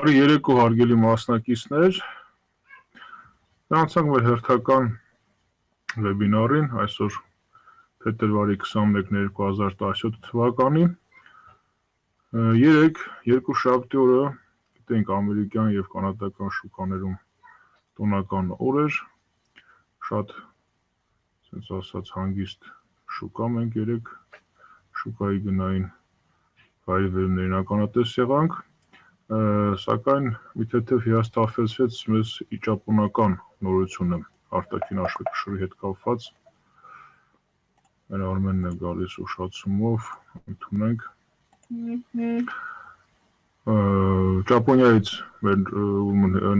Բարի երեկո հարգելի մասնակիցներ, անցանք մեր հերթական վեբինարին, այսօր փետրվարի 21-2017 թվականի, երկուշաբթի օրը, գիտենք ամերիկյան և կանադական շուկաներում տոնական օր էր, շատ հանգիստ շուկա մենք երեկ շուկայի գնային վայրվերումներին ականատես եղանք, սակայն մի թեթև հիասթափվեց մեզ ճապոնական նորությունը արտաքին աշխարհի հետ կապված, մեր Արմենն է գալիս ուշացումով, ընդունենք, Ճապոնիայից մեր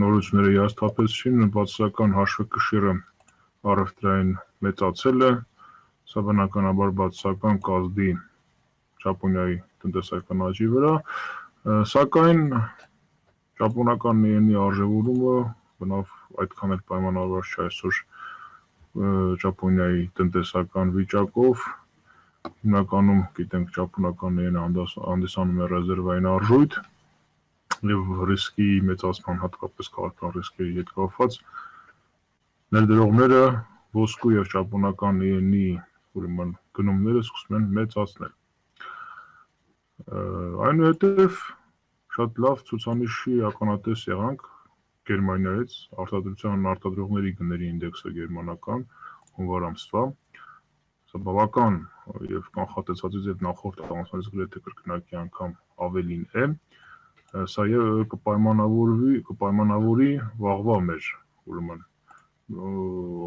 նորությունները հիասթափեցին, բացասական հաշվեկշիռը առևտրային մեծացել է, սա բնականաբար բացասական կազդի Ճապոնիայի տնտեսական աճի վրա, սակայն ճապոնական միենի արժևորումը բնավ այդքան էլ պայմանավորված չէ այսօր Ճապոնիայի տնտեսական վիճակով, հիմնականում գիտենք ճապոնական միենը հանդիսանում է ռեզերվային արժույթ և ռիսկի մեծացման հատկապես քաղաքական ռիսկերի հետ կապված ներդրողները ոսկու և ճապոնական միենի գնումները սկսում են մեծացնել։ Այնուհետև շատ լավ ցուցանիշի ականատես եղանք Գերմանիայից, արտադրողների գների ինդեքսը գերմանական հունվար ամսվա, սա բավական և կանխատեսվածից և նախորդ ամսվանից գրեթե կրկնակի անգամ ավելին է, սա կպայմանավորի վաղվա մեր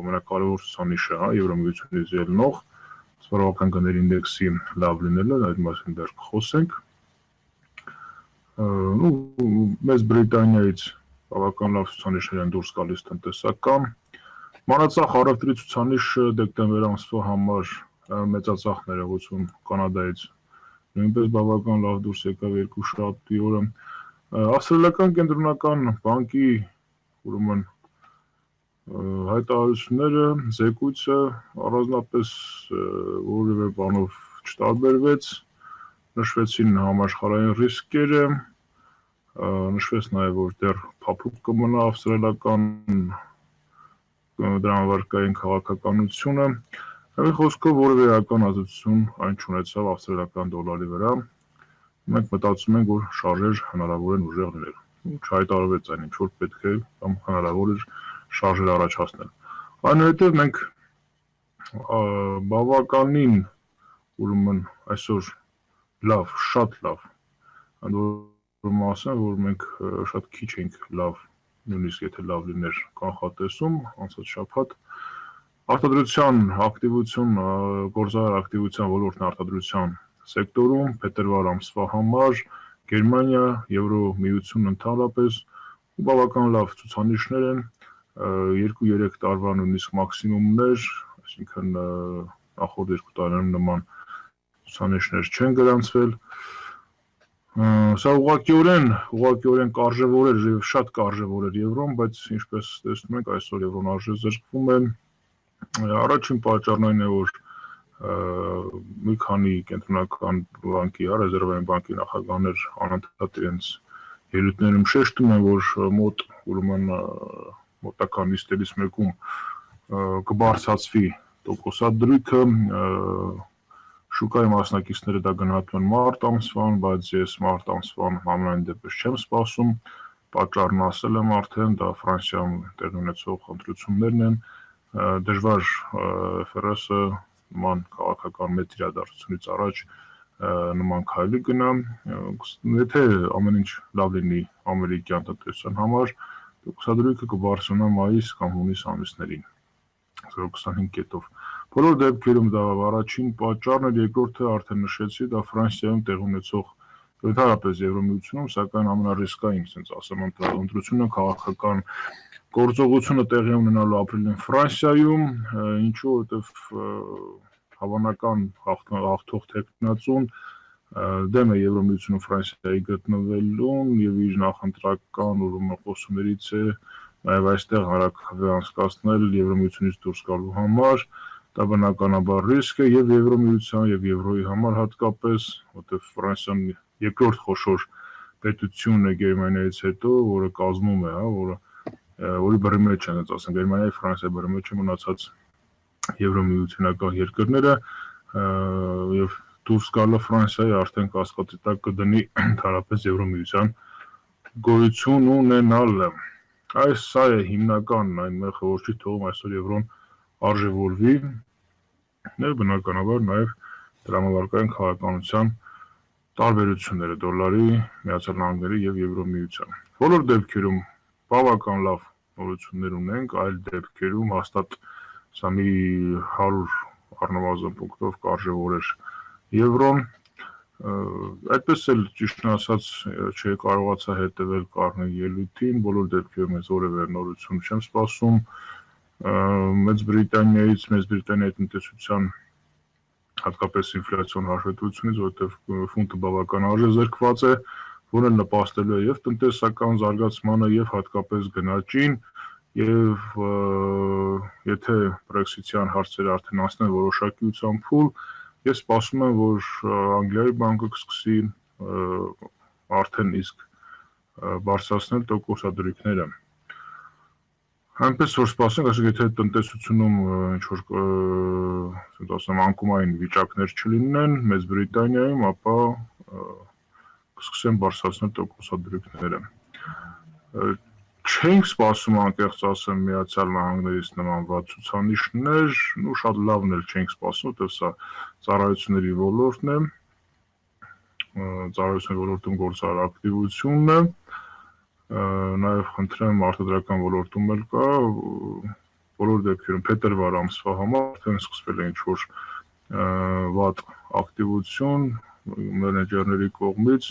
ամենակարևոր ցուցանիշը Եվրամիությունից ելնող սպառողական գների ինդեքսի լավ լինելը, այդ մասին դեռ կխոսենք, մեծ Բրիտանիայից բավական լավ ցուցանիշներ են դուրս գալիս տնտեսական, մանրածախ առևտրի ցուցանիշը դեկտեմբեր ամսվա համար մեծածախ ներողություն Կանադայից նույնպես բավական լավ դուրս եկավ երկուշաբթի օրը, Ավստրալիական կենտրոնական բանկի հայտարարությունները, զեկույցը առանձնապես որևէ բանով չտարբերվեց, նշվեցին համաշխարհային ռիսկերը, նշվեց նաև, որ դեռ փափուկ կմնա ավստրալիական դրամավարկային քաղաքականությունը, մի խոսքով որևէ էական ազդեցություն այն չունեցավ ավստրալիական դոլարի վրա, մենք մտածում ենք, որ շարժեր հնարավոր են ուժեղ լինել, չհայտարարվեց այն ինչ-որ պետք է կամ հնարավոր էր շարժեր առաջացնել։ Այնուհետև մենք բավականին այսօր լավ, շատ լավ, որ ասեմ, որ մենք շատ քիչ ենք լավ, նույնիսկ եթե լավ լիներ կանխատեսում, անցած շաբաթ արտադրության ակտիվություն, գործարար ակտիվության ոլորտն արտադրության սեկտորում փետրվար ամսվա համար Գերմանիա, Եվրոմիություն ընդհանրապես բավական լավ ցուցանիշներ են, 2-3 տարվա նույնիսկ մաքսիմումներ, այսինքն նախորդ 2 տարիներում նման ցուցանիշներ չեն գրանցվել, սա ուղղակիորեն կարժևոր էր և շատ կարժևոր էր Եվրոն, բայց ինչպես տեսնում ենք այսօր Եվրոն արժե զրկվում է, առաջին պատճառն այն է, որ մի քանի կենտրոնական բանկի, ռեզերվային բանկի նախագահներ անընդհատ իրենց ելույթներում շեշտում են, որ մոտակա նիստերից մեկում կբարձրացվի տոկոսադրույքը, շուկայի մասնակիցները դա գնահատում են մարտ ամսվան, բայց ես մարտ ամսվան համենայն դեպս չեմ սպասում, պատճառն ասել եմ արդեն, դա Ֆրանսիայում տեղի ունեցող ընտրություններն են, դժվար ՖՌՍ-ը նման քաղաքական մեծ իրադարձությունից առաջ նման քայլի գնա, եթե ամեն ինչ լավ լինի ամերիկյան տնտեսության համար, տոկոսադրույքը կբարձրանա մայիս կամ հունիս ամիսներին, 0.25 կետով։ Բոլոր դեպքերում դա առաջին պատճառն էր, երկրորդը արդեն նշեցի, դա Ֆրանսիայում տեղի ունեցող ընդհանրապես Եվրոմիությունում, սակայն ամենառիսկային, ընտրությունը քաղաքական գործողությունը տեղի ունենալու ապրիլին Ֆրանսիայում, ինչու, որովհետև հավանական հաղթող թեկնածուն դեմ է Եվրոմիությունում Ֆրանսիայի գտնվելուն և իր նախընտրական խոսումներից է նաև այստեղ հանրաքվե անցկացնել Եվրոմիությունից դուրս գալու համար, դա բնականաբար ռիսկ է և Եվրոմիության և Եվրոյի համար հատկապես, որտեղ Ֆրանսիան երկրորդ խոշոր պետությունն է Գերմանիայից հետո, որը կազմում է, որի բռի մեջ են, ասենք Գերմանիայի, Ֆրանսիայի բռի մեջ են մնացած Եվրոմիությունական երկրները եւ դուրս գալը Ֆրանսիայի արդեն կասկածի տակ կդնի ընդհանրապես Եվրոմիության գոյություն ունենալը։ Սա է հիմնականն այն մեղքը, որ չի թողում այսօր Եվրոն արժևորվի, բնականաբար նաև դրամավարկային քաղաքականության տարբերությունները դոլարի, Միացյալ Նահանգների եւ Եվրոմիության։ Բոլոր դեպքերում բավական լավ նորություններ ունենք, այլ դեպքերում հաստատ սա մի 100 առնվազն պունկտով կարժևորեր Եվրոն, այդպես էլ ճիշտն ասած չկարողացա հետևել Կարնեգի ելույթին, բոլոր դեպքերում ես որևէ նորություն չեմ սպասում Մեծ Բրիտանիայի տնտեսության հատկապես ինֆլյացիոն հաշվետվությունից, որովհետև ֆունտը բավական արժեզրկված է, որը նպաստելու է եւ տնտեսական զարգացմանը եւ հատկապես գնաճին, եւ եթե Brexit-յան հարցերը արդեն անցնեն որոշակիության փուլ, ես սպասում եմ, որ Անգլիայի բանկը կսկսի արդեն իսկ բարձրացնել տոկոսադրույքները։ Այնպես որ սպասենք, ասենք եթե տնտեսությունում ինչ-որ անկումային վիճակներ չլինեն Մեծ Բրիտանիայում, ապա կսկսեն բարձրացնել տոկոսադրույքները։ Չենք սպասում անկեղծ ասեմ Միացյալ Նահանգներից նման վատ ցուցանիշներ, շատ լավն էլ չենք սպասում, որտեղ սա ծառայությունների ոլորտն է, ծառայությունների ոլորտում գործարար ակտիվությունն է, նաև խնդրեմ արտադրական ոլորտում էլ կա, բոլոր դեպքերում փետրվար ամսվա համար արդեն սկսվել է ինչ-որ վատ ակտիվություն մենեջերների կողմից,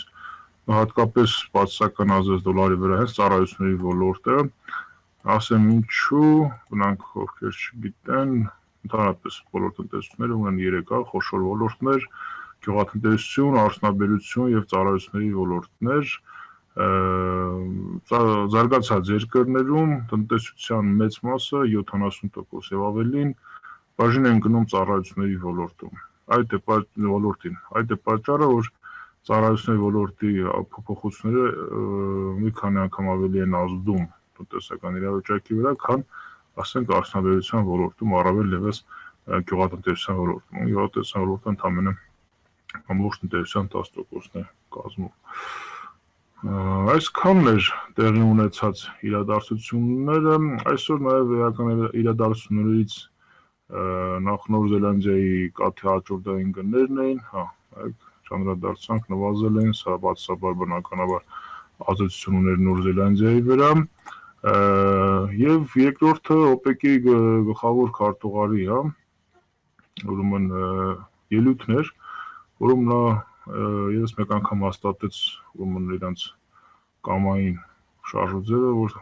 հատկապես բացասական ազդեց դոլարի վրա հենց ծառայությունների ոլորտը, ասեմ ինչու, բնանք ովքեր չգիտեն, ընդհանրապես բոլոր տնտեսությունները ունեն 3 խոշոր ոլորտներ, գյուղատնտեսություն, արդյունաբերություն եւ ծառայությունների ոլորտներ, զարգացած երկրներում տնտեսության մեծ մասը 70% եւ ավելին բաժին են գնում ծառայությունների ոլորտում։ Այդ է պատճառը, որ ծառայությունների ոլորտի փոփոխությունները մի քանի անգամ ավելի են ազդում տնտեսական իրավիճակի վրա, քան ասենք արդյունաբերության ոլորտում, առավել ևս գյուղատնտեսության ոլորտում։ Գյուղատնտեսության ոլորտը ընդամենը ամբողջ տնտեսության 10%-ն է կազմում։ Այսքանն էր տեղի ունեցած իրադարձությունները, այսօր նաև էական իրադարձություններից նախ Նոր Զելանդիայի կաթի հաջորդային գներն էին, չանդրադարձանք նվազել են, սա բացասաբար բնականաբար ազդեցություն ուներ Նոր Զելանդիայի վրա, եւ երկրորդը OPEC-ի գլխավոր քարտուղարի, ուրեմն ելույթներ, որում նա եւս մեկ անգամ հաստատեց ուրեմն իրանց կամային շարժուձևը, որ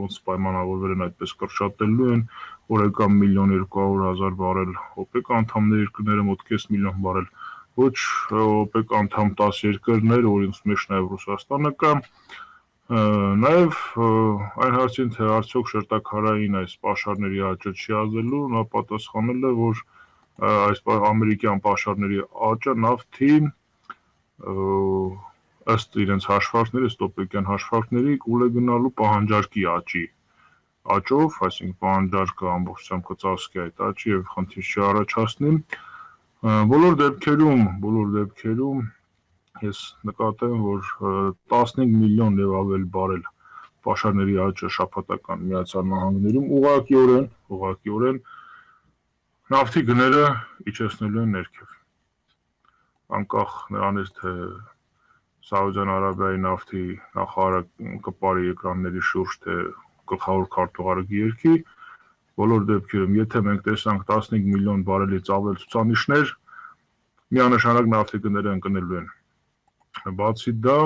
ոնց պայմանավորվել են այդպես կրճատելու են, օրական 1.2 միլիոն բարել OPEC անդամներ երկրները մոտ 5 միլիոն բարել ոչ OPEC անդամ 10 երկրներ, որոնց մեջ նաև Ռուսաստանը կա, նաև այն հարցին, թե արդյոք շերտաքարային այս պաշարների աճը չի ազդելու, նա պատասխանել է, որ այս ամերիկյան պաշարների աճը նավթի ըստ իրենց հաշվարկների, ըստ OPEC-յան հաշվարկների կուլ է գնալու պահանջարկի աճով, այսինքն պահանջարկը ամբողջությամբ կծածկի այդ աճի եւ խնդիր չի առաջացնի։ Բոլոր դեպքերում ես նկատեմ, որ 15 միլիոն եւ ավել բարել պաշարների աճը շաբաթական Միացյալ Նահանգներում ուղղակիորեն նավթի գները իջեցնելու են ներքև։ Անկախ նրանից, թե Սաուդյան Արաբիայի նավթի նախարարը կպարի էկրանների շուրջ, թե գլխավոր քարտուղարը գերքի, բոլոր դեպքերում, եթե մենք տեսանք 15 միլիոն բարելից ավել ցուցանիշներ, միանշանակ նավթի գները ընկնելու են։ Բացի դա,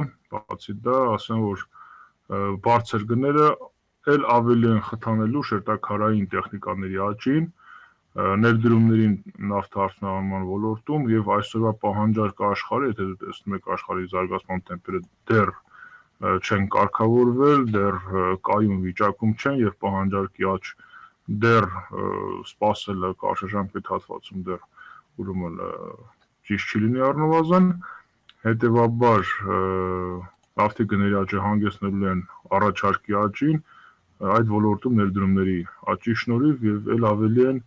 ասեմ, որ բարձր գները էլ ավելի են խթանելու շերտաքարային տեխնիկաների աճին, ներդրումներին նավթարդյունաբերման ոլորտում եւ այսօրվա պահանջարկը աշխարհի, եթե դուք տեսնում եք աշխարհի զարգացման տեմպերը դեռ չեն կարգավորվել, դեռ կայուն վիճակում չեն եւ պահանջարկի աճ դեռ սպասելը կարճաժամկետ հատվածում դեռ ուրեմն ճիշտ չի լինի առնվազն, հետեւաբար նավթի գների աճը հանգեցնելու են առաջարկի աճին, այդ ոլորտում ներդրումների աճի շնորհիվ եւ ել ավելի են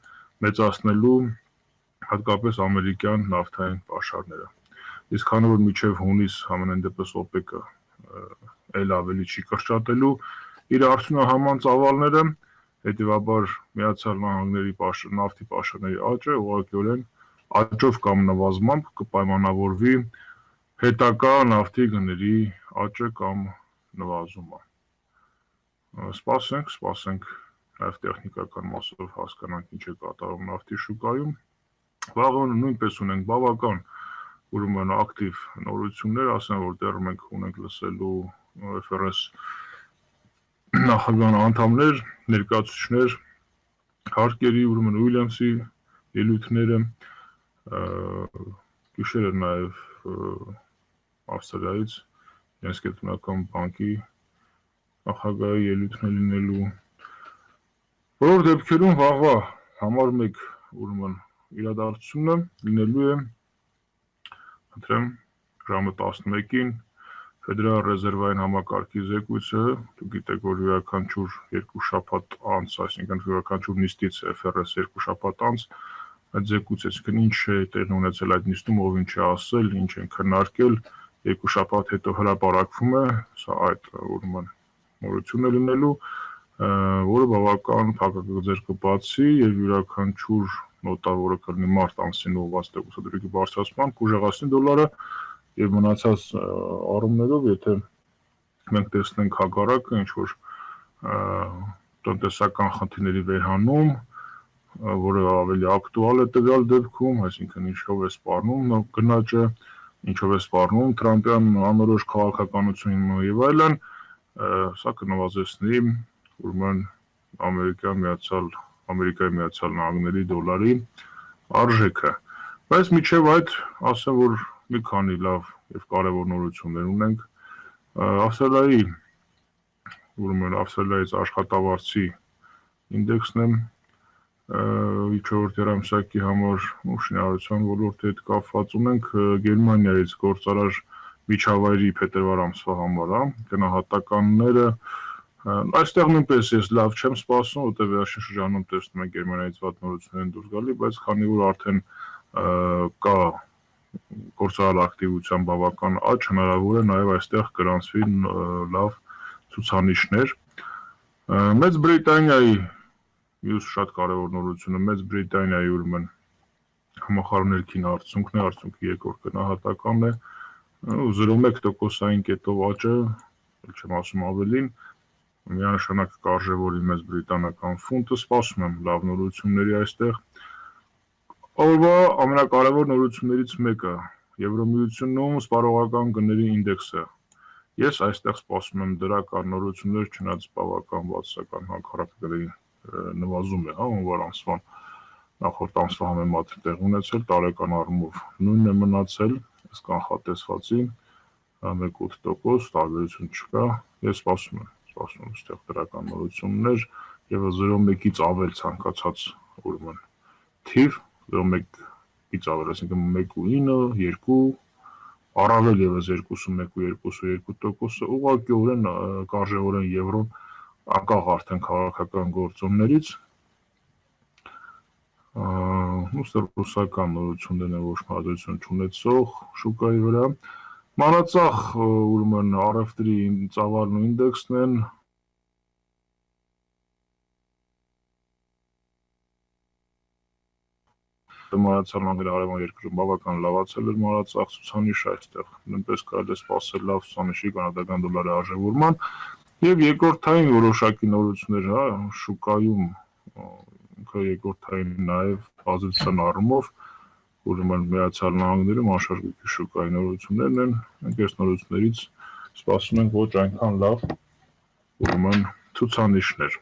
մեծացնելու հատկապես ամերիկյան նավթային պաշարները։ Իսկ քանի որ մինչև հունիս համենայն դեպս OPEC-ը ել ավելի չի կրճատելու իր արդյունահանման ծավալները, հետևաբար Միացյալ Նահանգների նավթի պաշարների աճը ուղղակիորեն աճով կամ նվազմամբ կպայմանավորվի հետագա նավթի գների աճը կամ նվազումը։ Սպասենք նաև տեխնիկական մասով հասկանանք ինչ է կատարում նավթի շուկայում։ Վաղը նույնպես ունենք բավական ուրեմն ակտիվ նորություններ, ասեմ որ դեռ մենք ունենք լսելու FRS նախագահ անդամներ, ներկայացուցիչներ, հարկերի ուրեմն Ուիլյամսի ելույթները, գիշերը նաև Ավստրալիայից իրենց կենտրոնական բանկի նախագահի ելույթն է լինելու։ Բոլոր դեպքերում վաղվա համար 1 ուրեմն իրադարձությունը լինելու է, խնդրեմ, ժամը 11-ին Ֆեդերալ ռեզերվային համակարգի զեկույցը, դուք գիտեք, որ յուրաքանչյուր 2 շաբաթ անց, այսինքն յուրաքանչյուր նիստից FRS 2 շաբաթ անց այդ զեկույցը, այսինքն ինչ է տեղի ունեցել այդ նիստում, ով ինչ է ասել, ինչ են քննարկել, 2 շաբաթ հետո հրապարակվում է, սա այդ ուրեմն նորությունն է լինելու, որը բավական փակագծեր կբացի եւ յուրաքանչյուր նոտա, որը կլինի մարտ ամսին ուղղված տոկոսադրույքի բարձրացման, կուժեղացնի դոլարը եւ մնացած առումներով, եթե մենք տեսնենք հակառակը, ինչ որ տնտեսական խնդիրների վերհանում, որը ավելի ակտուալ է տվյալ դեպքում, այսինքն ինչով է սպառնում գնաճը, ինչով է սպառնում Թրամփյան անորոշ քաղաքականությունը եւ այլն, սա կնվազեցնի ուրեմն Ամերիկայի Միացյալ Նահանգների դոլարի արժեքը։ Բայց միջև այդ ասեմ, որ մի քանի լավ եւ կարեւոր նորություններ ունենք։ Ավստրալիայի ուրեմն Ավստրալիայից աշխատավարձի ինդեքսն է 4-րդ երամսյակի համար շինարարության ոլորտի հետ կապված ունենք Գերմանիայից գործարար միջավայրի փետրվար ամսվա համար, գնահատականները այստեղ նույնպես ես լավ չեմ սպասում, որտեղ վերջին շրջանում տեսնում ենք Գերմանիայից վատ նորություններ են դուրս գալի, բայց քանի որ արդեն կա գործարար ակտիվության բավական աճ, հնարավոր է նաև այստեղ գրանցվի լավ ցուցանիշներ։ Մեծ Բրիտանիայի մյուս շատ կարևոր նորությունը Մեծ Բրիտանիայի ուրեմն համախառն ներքին արդյունքն է, արդյունքի երկրորդ գնահատականն է, 0.1%-ային կետով աճը, չեմ ասում ավելին, միանշանակ կարժևորի Մեծ Բրիտանական ֆունտը, սպասում եմ լավ նորությունների այստեղ։ Օրվա ամենակարևոր նորություններից մեկը Եվրոմիությունում սպառողական գների ինդեքսը։ Ես այստեղ սպասում եմ դրական նորություններ, չնայած բավական բացասական հանքարակների նվազում է, հունվար ամսվան նախորդ ամսվա համեմատ տեղ ունեցել, տարեկան առումով նույնն է մնացել, ըստ կանխատեսվածի 1.8% տարբերություն չկա։ Ես սպասում եմ այստեղ դրական նորություններ եւ 0.1-ից ավել ցանկացած ուրեմն թիվ 0.1-ից ավել, այսինքն 1.9, 2, առավել եւս 2.1-2.2% ուղղակիորեն կարժեորեն եվրոն անկախ արդեն քաղաքական գործոններից ռուսական նորություններն են, ոչ մատուցություն չունեցող շուկայի վրա։ Մանրածախ ուրեմն առևտրի ծավալն ու ինդեքսն են Միացյալ Նահանգների հարևան երկրում բավական լավացել էր մանրածախ ցուցանիշը, այստեղ նույնպես կարելի է սպասել լավ ցուցանիշի կանադական դոլարի արժևորման եւ երկրորդային որոշակի նորություններ, շուկայում երկրորդային նաեւ ազդեցության առումով ուրեմն Միացյալ Նահանգներում անշարժույթի շուկայի նորություններն են, մենք այս նորություններից սպասում ենք ոչ այնքան լավ ուրեմն ցուցանիշներ։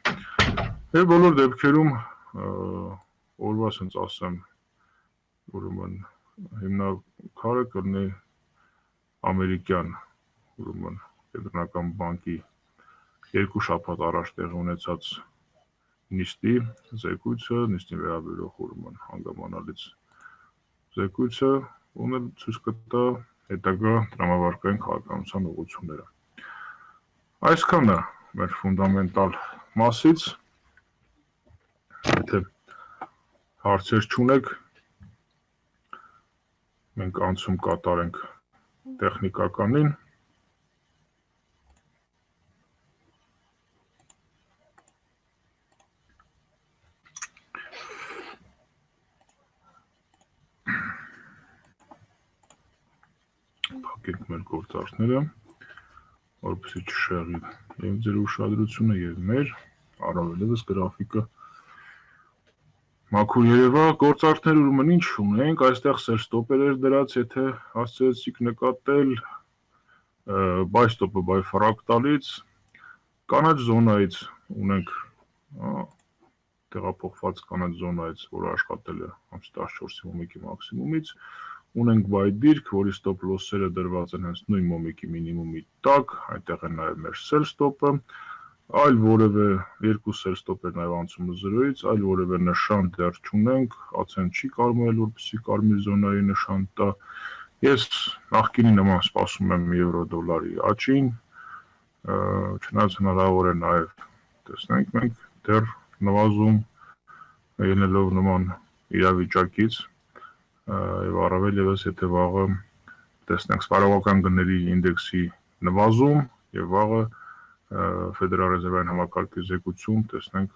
Եվ բոլոր դեպքերում օրվա ասենց ասեմ ուրեմն հիմնակարը կլինի ամերիկյան ուրեմն կենտրոնական բանկի 2 շաբաթ առաջ տեղի ունեցած նիստի զեկույցը, նիստին վերաբերող ուրեմն հանգամանալից զեկույցը, ում ցույց կտա հետագա տրամաբարկային քաղաքականության ուղղությունները։ Այսքանը մեր ֆունդամենտալ մասից, եթե հարցեր չունեք, մենք անցում կատարենք տեխնիկականին։ Փակենք մեր գործարքները, որպեսզի չշեղի եւ ձեր ուշադրությունը եւ մեր առավելևս գրաֆիկը մաքուր երևա։ Գործարքներ ուրեմն ինչ ունենք, այստեղ սել ստոպեր էր դրած, եթե հասցրեցիք նկատել, բայ ստոպը բայ ֆրակտալից, կանաչ զոնայից ունենք տեղափոխված կանաչ զոնայից, որը աշխատել է ամսի 14-ի մոմիկի մաքսիմումից, ունենք բայ դիրք, որի ստոպ լոսերը դրված են հենց նույն մոմիկի մինիմումի տակ, այնտեղ է նաև մեր սել ստոպը, այլ որևէ երկու սել ստոպեր նաև անցումը 0-ից, այլ որևէ նշան դեռ չունենք, ացեն չի կարմել, որպեսզի կարմիր զոնայի նշան տա։ Ես նախկինի նման սպասում եմ եվրո-դոլարի աճին, չնայած հնարավոր է նաև տեսնենք մենք դեռ նվազում ելնելով նման իրավիճակից, եւ առավել ևս եթե վաղը տեսնենք սպառողական գների ինդեքսի նվազում եւ վաղը Ֆեդերալ ռեզերվային համակարգի զեկույցում տեսնենք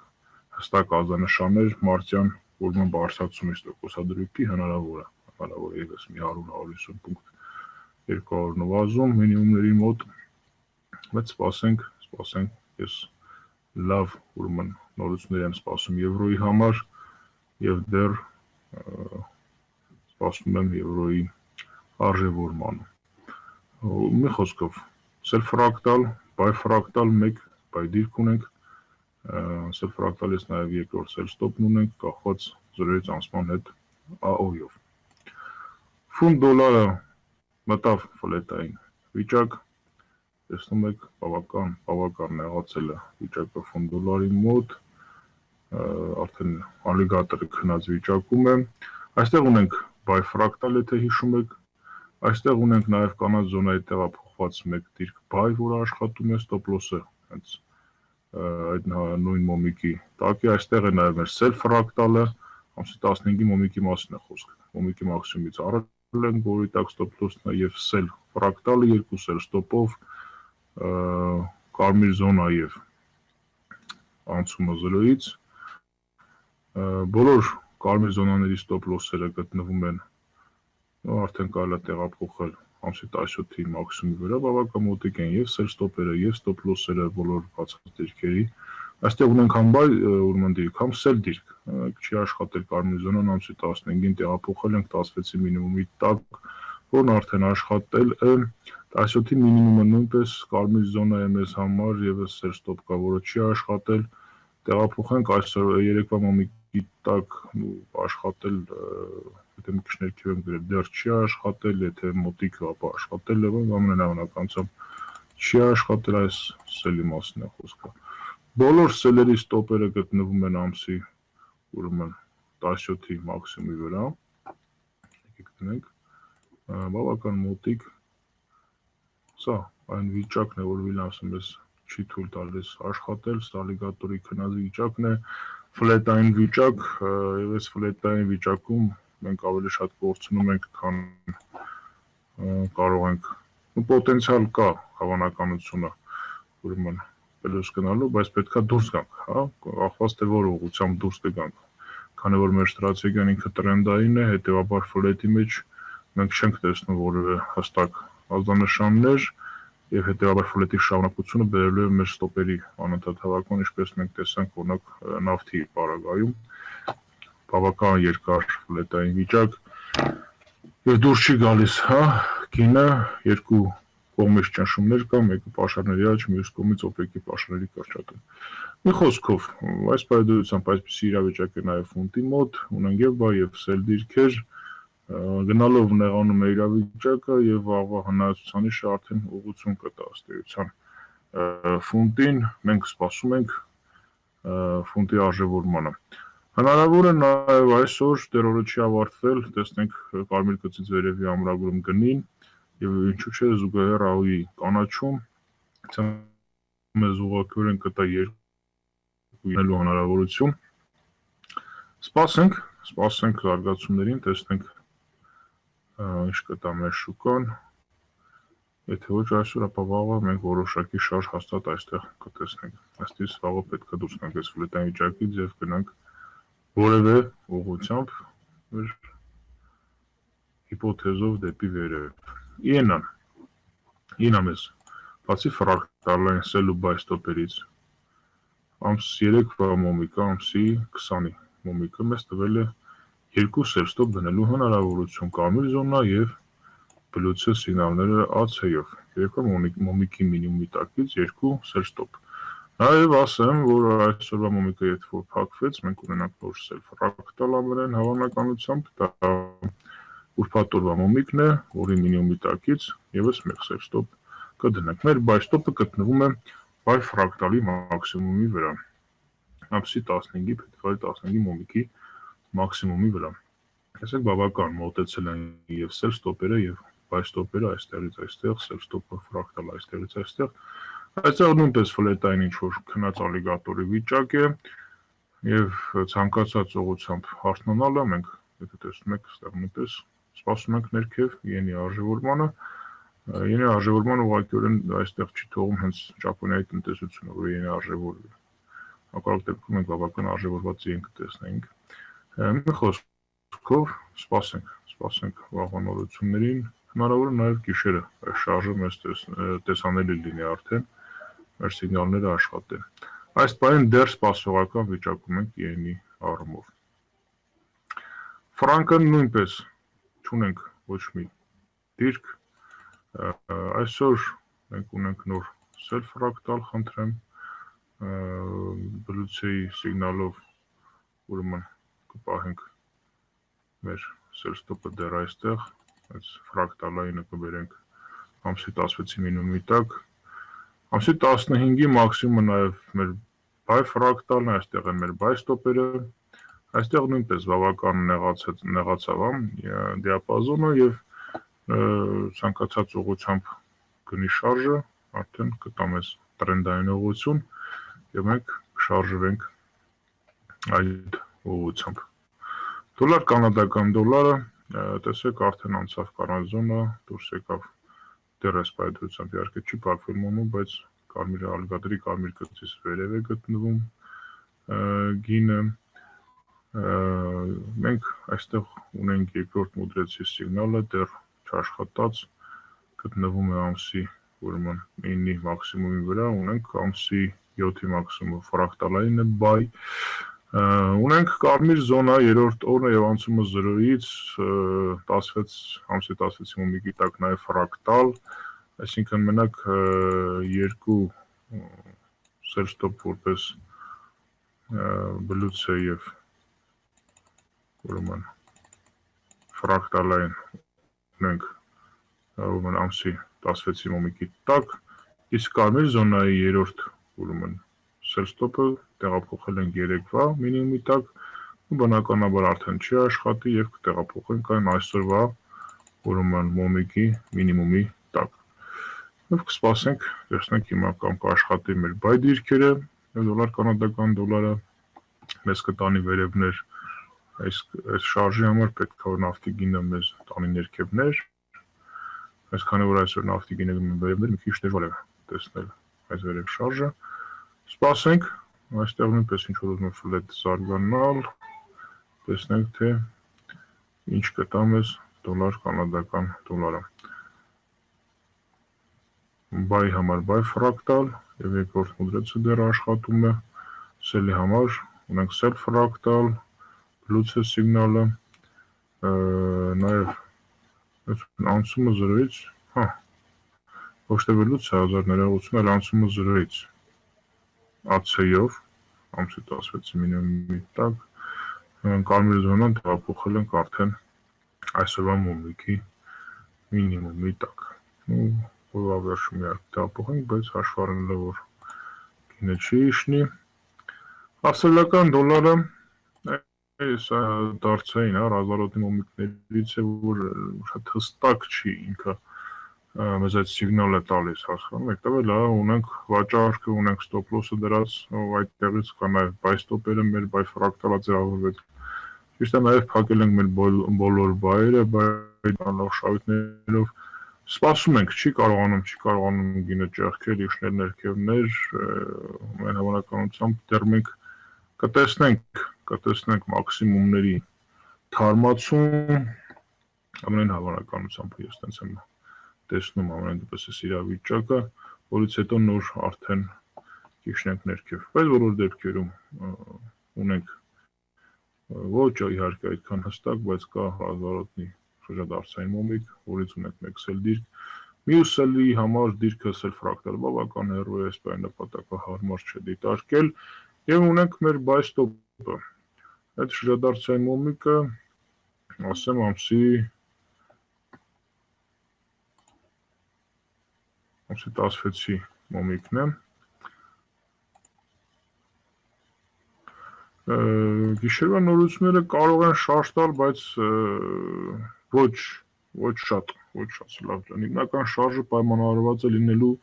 հստակ ազդանշաններ մարտյան ուրեմն բարձրացումից տոկոսադրույքի հնարավոր է ևս մի 100-150 պունկտ 200 նվազում մինիմումների մոտ, բայց սպասենք, ես լավ ուրեմն նորություններ եմ սպասում եվրոյի համար եւ դեռ սպասում եմ եվրոյի արժևորմանը։ Մի խոսքով, սել ֆրակտալ, բայ ֆրակտալ մեկ բայ դիրք ունենք, սել ֆրակտալից նաև երկրորդ սել ստոպն ունենք, կախված 0-ից անցման հետ AO-ով։ Ֆունտ դոլարը մտավ ֆլետային վիճակ, տեսնում եք բավական նեղացել է վիճակը ֆունտ դոլարի մոտ, արդեն ալիգատորը քնած վիճակում է, այստեղ ունենք բայ ֆրակտալ, եթե հիշում եք, այստեղ ունենք նաև կանաչ զոնայի տեղափոխված մեկ դիրք բայ, որը աշխատում է, ստոպ լոսը հենց այդ նույն մոմիկի տակ է, այստեղ է նաև մեր սել ֆրակտալը, ամսի 15-ի մոմիկի մասին է խոսքը, մոմիկի մաքսիմումից առել ենք, որի տակ ստոպ լոսն է եւ սել ֆրակտալը, երկու սել ստոպով, կարմիր զոնա եւ անցումը 0-ից, բոլոր կարմիր զոնաների ստոպ լոսերը գտնվում են, արդեն կարելի է տեղափոխել ամսի 17-ի մաքսիմումի վրա, բավական մոտիկ են եւ սել ստոպերը եւ ստոպ լոսերը բոլոր բացած դիրքերի։ Այստեղ ունենք համ բայ ուրեմն դիրք, համ սել դիրք, չի աշխատել կարմիր զոնան, ամսի 15-ին տեղափոխել ենք 16-ի մինիմումի տակ, որն արդեն աշխատել է, 17-ի մինիմումը նույնպես կարմիր զոնա է մեզ համար, եւս սել ստոպ կա, որը չի աշխատել, տեղափոխենք այսօր երեկվա մոմիկի տակ աշխատել, եթե մի քիչ ներքև եմ գրել, դեռ չի աշխատել, եթե մոտիկ ապա աշխատել է, ամենաբնականությամբ չի աշխատել, այս սելի մասին է խոսքը։ Բոլոր սելերի ստոպերը գտնվում են ամսի ուրեմն 17-ի մաքսիմումի վրա, եկեք դնենք, բավական մոտիկ, սա այն վիճակն է, որ Վիլյամսը մեզ չի թույլ տալիս աշխատել, սա ալիգատորի քնած վիճակն է, ֆլետային վիճակ, եւ այս ֆլետային վիճակում մենք ավելի շատ կորցնում ենք, քան կարող ենք, պոտենցիալ կա հավանականությունը ուրեմն պլյուս գնալու, բայց պետքա դուրս գանք, հա, կախված թե որ ուղղությամբ դուրս կգանք, քանի որ մեր ստրատեգիան ինքը տրենդային է, հետեւաբար ֆլետի մեջ մենք չենք տեսնում որևէ հստակ ազդանշաններ եւ հետեւաբար ֆլետի շարունակությունը բերելու է մեր ստոպերի անընդհատ հավաքման, ինչպես մենք տեսանք օրինակ նավթի պարագայում, բավական երկար ֆլետային վիճակ եւ դուրս չի գալիս, հա, գինը երկու կողմից ճնշումներ կա, մեկը պաշարների աճ, մյուս կողմից օպեկի պաշարների կրճատում։ Մի խոսքով, այս պայմանությամբ այսպիսի իրավիճակ է նաեւ ֆունտի մոտ, ունենք եւ բայ եւ սել դիրքեր, գնալով նեղանում է իրավիճակը եւ վաղվա հնարավորությունիշը արդեն ուղղություն կտա ըստ էության ֆունտին, մենք սպասում ենք ֆունտի արժևորմանը։ Հնարավոր է նաեւ այսօր դեռ օրը չի ավարտվել, տեսնենք կարմիր գծից վերևի ամրագրում գնին եւ ինչու՞ չէ զուգահեռ ԱՕ-ի կանաչում մեզ ուղղակիորեն կտա երկու ելնելու հնարավորություն։ Սպասենք զարգացումներին, տեսնենք ինչ կտա մեր շուկան։ Եթե ոչ այսօր, ապա վաղը մենք որոշակի շարժ հաստատ այստեղ կտեսնենք։ Այստեղից վաղը պետք է դուրս գանք այս ֆլետային վիճակից եւ գնանք որևէ ուղղությամբ մեր հիպոթեզով դեպի վերև։ Ինա մեզ բացի ֆրակտալային sell ու buy stop-երից ամս 3-վա մոմիկը, ամսի 20-ի մոմիկը մեզ տվել է երկու sell stop դնելու հնարավորություն, կարմիր զոնա եւ բլուցը սիգնալները AC-ով, երկու մոմիկի մինիմումի տակից երկու sell stop։ Նաեւ ասեմ, որ այսօրվա մոմիկը եթե որ փակվեց, մենք ունենանք նոր sell ֆրակտալ ամենայն հավանականությամբ, դա ուրբաթ օրվա մոմիկն է, որի մինիմումի տակից եւս մեկ sell stop կդնենք։ Մեր buy stop-ը գտնվում է buy ֆրակտալի մաքսիմումի վրա։ Ամսի 15-ի, փետրվարի 15-ի մոմիկի մաքսիմումի վրա։ Տեսեք, բավական մոտեցել են եւ sell stop-երը եւ buy stop-երը այստեղից այստեղ, sell stop-ը ֆրակտալ այստեղից այստեղ։ Այստեղ նույնպես ֆլետային ինչ-որ քնած ալիգատորի վիճակ է եւ ցանկացած ուղղությամբ հարթնանալը մենք եթե տեսնում եք այստեղ նույնպես սպասում ենք ներքև յենի արժևորմանը։ Յենի արժևորման ուղղակիորեն այստեղ չի թողում հենց Ճապոնիայի տնտեսությունը, որ յենի արժևորվի։ Հակառակ դեպքում մենք բավական արժևորված յեն կտեսնենք։ Մի խոսքով սպասենք վաղանորություններին, հնարավոր է նաեւ գիշերը այս շարժը մեզ տեսանելի լինի արդեն, մեր սիգնալները աշխատեն։ Այս պահին դեռ սպասողական վիճակում ենք յենի առումով։ Ֆրանկը նույնպես չունենք ոչ մի դիրք։ Այսօր մենք ունենք նոր sell ֆրակտալ, խնդրեմ, բլուցեի սիգնալով, ուրեմն կպահենք մեր sell stop-ը դեռ այստեղ, այս ֆրակտալայինը կբերենք ամսի 16-ի մինիմումի տակ, ամսի 15-ի մաքսիմումը նաեւ մեր buy ֆրակտալն է, այստեղ են մեր buy stop-երը, այստեղ նույնպես բավական նեղացավ դիապազոնը եւ ցանկացած ուղղությամբ գնի շարժը, արդեն կտա մեզ տրենդային ուղղություն եւ մենք կշարժվենք այդ ուղղությամբ։ Դոլար կանադական դոլարը, տեսեք արդեն անցավ կանալ զոնա, դուրս եկավ դեռ այս պայթությամբ իհարկե չի փակվել մոմը, բայց կարմիր ալիգատորի կարմիր գծից վերև է գտնվում գինը։ Մենք այստեղ ունենք երկրորդ մուդրեցի սիգնալը, դեռ չաշխատած, գտնվում է ամսի ուրեմն 9-ի մաքսիմումի վրա, ունենք ամսի 7-ի մաքսիմում ֆրակտալային է buy, ունենք կարմիր զոնա երրորդ օրը եւ անցումը 0-ից 16 ամսի 16-ի մոմիկի տակ նաեւ ֆրակտալ, այսինքն մենակ երկու sell stop որպես բլուցը եւ ուրեմն ֆրակտալային ունենք ուրեմն ամսի 16-ի մոմիկի տակ, իսկ կարմիր զոնայի երրորդ ուրեմն sell stop-ը տեղափոխել ենք 3-վա մինիմումի տակ, ու բնականաբար արդեն չի աշխատի եւ կտեղափոխենք այն այսօրվա ուրեմն մոմիկի մինիմումի տակ։ Եվ կսպասենք, տեսնենք հիմա կամ կաշխատի մեր buy դիրքերը, դոլար կանադական դոլարը մեզ կտանի վերևներ, այս շարժի համար պետք է որ նավթի գինը մեզ տանի ներքևներ, այսքանի որ այսօր նավթի գինը վերևներ մի քիչ դժվար է տեսնել այս վերև շարժը։ Սպասենք, այստեղ նույնպես ինչ որ ուզում է ֆլետ զարգանալ, տեսնենք թե ինչ կտա մեզ դոլար կանադական դոլարը։ Buy համար buy ֆրակտալ եւ երկրորդ մուդրեցը դեռ աշխատում է, sell-ի համար ունենք sell ֆրակտալ, բլուցը սիգնալը, նաեւ անցումը 0-ից, ոչ թե բլուցը 1000 ներողություն, այլ անցումը 0-ից AC-ով, ամսի 16-ի մինիմումի տակ, կարմիր զոնան տեղափոխել ենք արդեն այսօրվա մոմիկի մինիմումի տակ։ Օրվա վերջում իհարկե տեղափոխենք, բայց հաշվառելով որ գինը չի իջնի։ Ավստրալիական դոլարը այս դարձային ռազալոտի մոմիկներից է, որ շատ հստակ չի ինքը մեզ այդ սիգնալ է տալիս, հասկանում եք, տվել լավ, ունենք վաճառքը, ունենք stop loss-ը դրած, այդտեղից կա նաև buy stop-երը մեր buy ֆրակտալա ձևավորվեց։ Ճիշտ է, նաև փակել ենք մեր բոլոր բայերը, բայ շահույթներով, սպասում ենք, չի կարողանում գինը ճեղքել, իջնել ներքևներ, ամեն հավանականությամբ դեռ մենք կտեսնենք մաքսիմումների թարմացում, ամեն հավանականությամբ ես տենց եմ տեսնում ամեն դեպս այս իրավիճակը, որից հետո նոր արդեն կիջնենք ներքև, բայց բոլոր դեպքերում ունենք ոչ իհարկե այդքան հստակ, բայց կա հազարոտնի շրջադարձային մոմիկ, որից ունենք մեկ սել դիրք, մյուս սելի համար դիրքը սել ֆրակտալ բավական հեռու է, այս նպատակահարմար չէ դիտարկել, եւ ունենք մեր buy stop-ը, այդ շրջադարձային մոմիկը, ասեմ ամսի 16-ի մոմիկն է, գիշերվա նորությունները կարող են շարժ տալ, բայց ոչ շատ լավ ջան, հիմնական շարժը պայմանավորված է լինելու